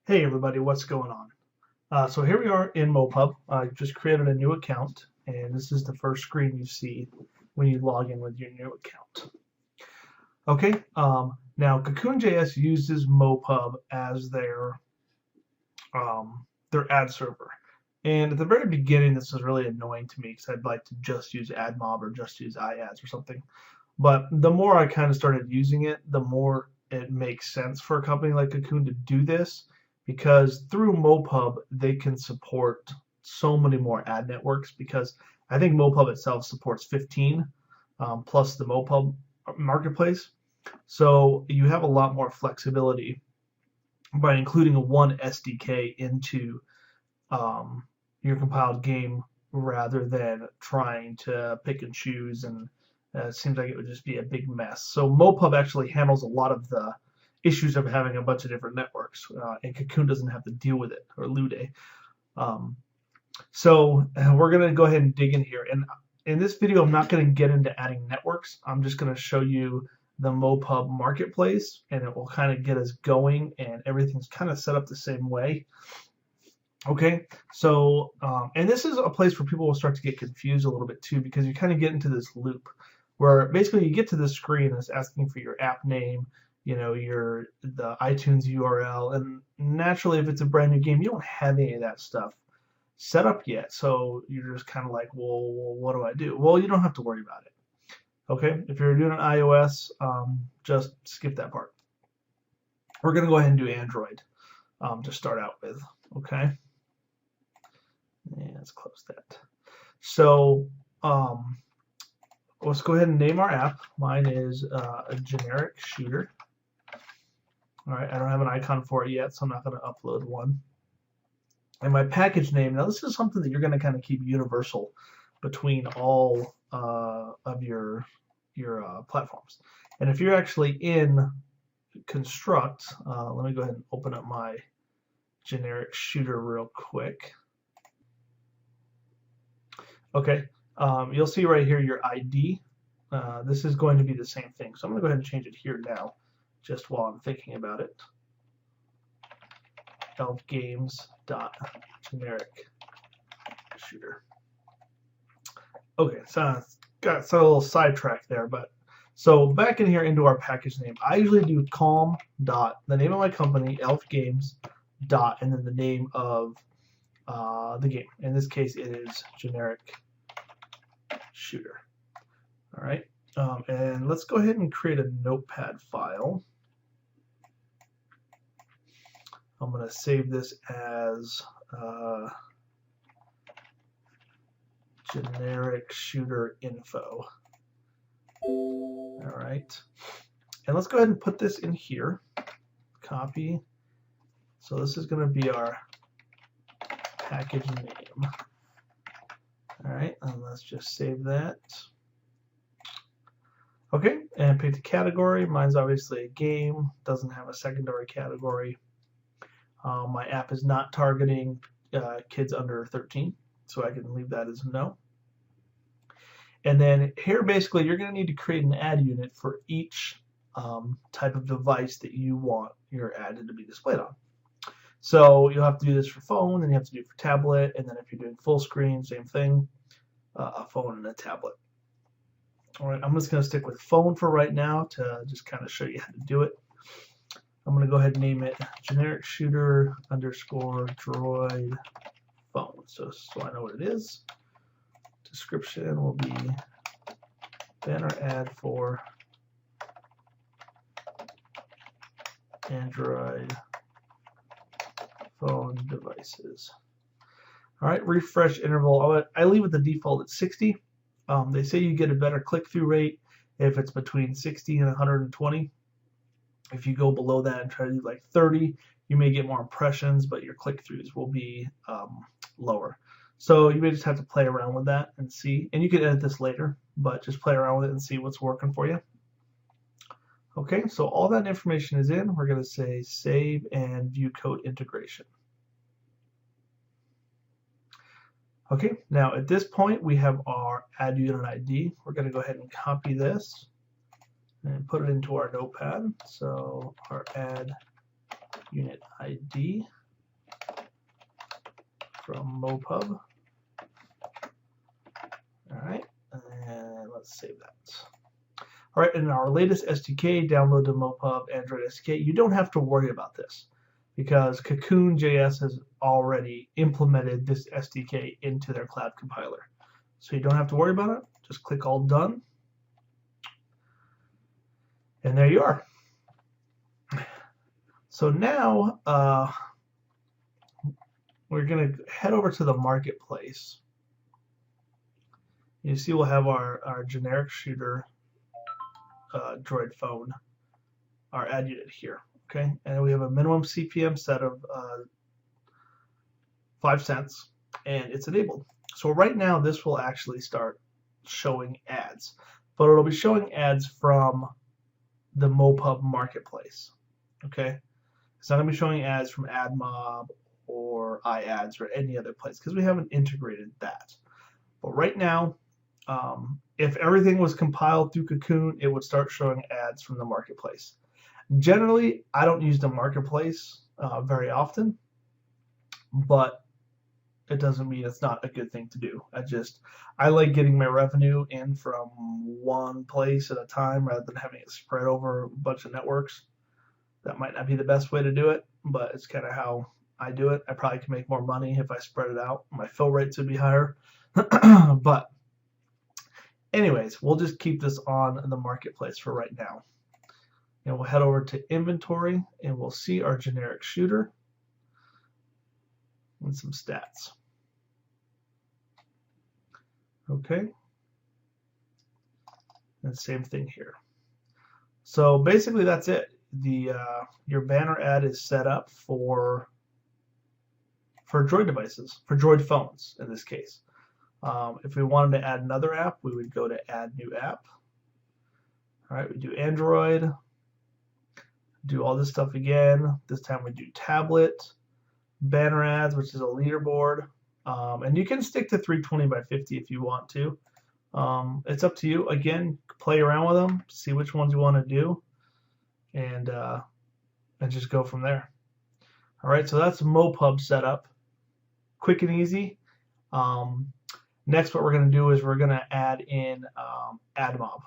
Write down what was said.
Hey everybody, what's going on? So here we are in MoPub. I just created a new account, and this is the first screen you see when you log in with your new account. Okay, now Cocoon.js uses MoPub as their ad server. And at the very beginning, this was really annoying to me because I'd like to just use AdMob or just use iAds or something. But the more I kind of started using it, the more it makes sense for a company like Cocoon to do this because through MoPub they can support so many more ad networks because I think MoPub itself supports 15 plus the MoPub marketplace. So you have a lot more flexibility by including a one SDK into your compiled game rather than trying to pick and choose, and it seems like it would just be a big mess. So MoPub actually handles a lot of the issues of having a bunch of different networks, and Cocoon doesn't have to deal with it, or Lude. So we're going to go ahead and dig in here. And in this video, I'm not going to get into adding networks. I'm just going to show you the MoPub marketplace, and it will kind of get us going, and everything's kind of set up the same way. Okay, so and this is a place where people will start to get confused a little bit too, because you kind of get into this loop where basically you get to this screen and it's asking for your app name, you know, the iTunes URL, and naturally if it's a brand new game, you don't have any of that stuff set up yet. So you're just kind of like, well, what do I do? Well, you don't have to worry about it. Okay, if you're doing an iOS, just skip that part. We're going to go ahead and do Android to start out with. Okay. Yeah, let's close that. So let's go ahead and name our app. Mine is a generic shooter. All right, I don't have an icon for it yet, so I'm not going to upload one. And my package name, now this is something that you're going to kind of keep universal between all of your platforms. And if you're actually in Construct, let me go ahead and open up my generic shooter real quick. Okay, you'll see right here your ID. This is going to be the same thing. So I'm going to go ahead and change it here now, just while I'm thinking about it. elfgames.generic shooter. Okay, so got a little sidetracked there, but so back in here into our package name, I usually do calm dot the name of my company, elfgames dot, and then the name of the game. In this case, it is generic shooter. All right, and let's go ahead and create a notepad file. I'm going to save this as generic shooter info. All right, and let's go ahead and put this in here. Copy. So this is going to be our package name. All right, and let's just save that. Okay, and pick the category. Mine's obviously a game, doesn't have a secondary category. My app is not targeting kids under 13, so I can leave that as no. And then here, basically, you're going to need to create an ad unit for each type of device that you want your ad to be displayed on. So you'll have to do this for phone, then you have to do it for tablet, and then if you're doing full screen, same thing, a phone and a tablet. All right, I'm just going to stick with phone for right now to just kind of show you how to do it. I'm going to go ahead and name it generic shooter underscore droid phone, so I know what it is. Description will be banner ad for Android phone devices. All right, refresh interval. I leave it the default at 60. They say you get a better click-through rate if it's between 60 and 120. If you go below that and try to do like 30, you may get more impressions, but your click-throughs will be lower. So you may just have to play around with that and see. And you can edit this later, but just play around with it and see what's working for you. Okay, so all that information is in. We're going to say save and view code integration. Okay, now at this point we have our ad unit ID. We're going to go ahead and copy this and put it into our notepad. So our ad unit ID from MoPub. All right, and let's save that. All right, in our latest SDK, download the MoPub Android SDK. You don't have to worry about this because Cocoon.js has already implemented this SDK into their cloud compiler. So you don't have to worry about it. Just click all done. And there you are. So now we're going to head over to the marketplace. You see we'll have our generic shooter Droid phone, our ad unit here. Okay, and we have a minimum CPM set of 5 cents, and it's enabled. So right now this will actually start showing ads, but it'll be showing ads from the MoPub marketplace. Okay, it's not going to be showing ads from AdMob or iAds or any other place because we haven't integrated that. But right now, if everything was compiled through Cocoon, it would start showing ads from the marketplace. Generally, I don't use the marketplace very often, but it doesn't mean it's not a good thing to do. I like getting my revenue in from one place at a time rather than having it spread over a bunch of networks. That might not be the best way to do it, but it's kind of how I do it. I probably can make more money if I spread it out. My fill rates would be higher. But anyways, we'll just keep this on the marketplace for right now. And we'll head over to inventory and we'll see our generic shooter and some stats. Okay. And same thing here. So basically that's it. Your banner ad is set up for Droid devices, for Droid phones in this case. If we wanted to add another app, we would go to Add New App. All right, we do Android, do all this stuff again. This time we do tablet, banner ads, which is a leaderboard. And you can stick to 320 by 50 if you want to. It's up to you. Again, play around with them, see which ones you want to do, and just go from there. All right, so that's MoPub setup. Quick and easy. Next, what we're going to do is we're going to add in AdMob.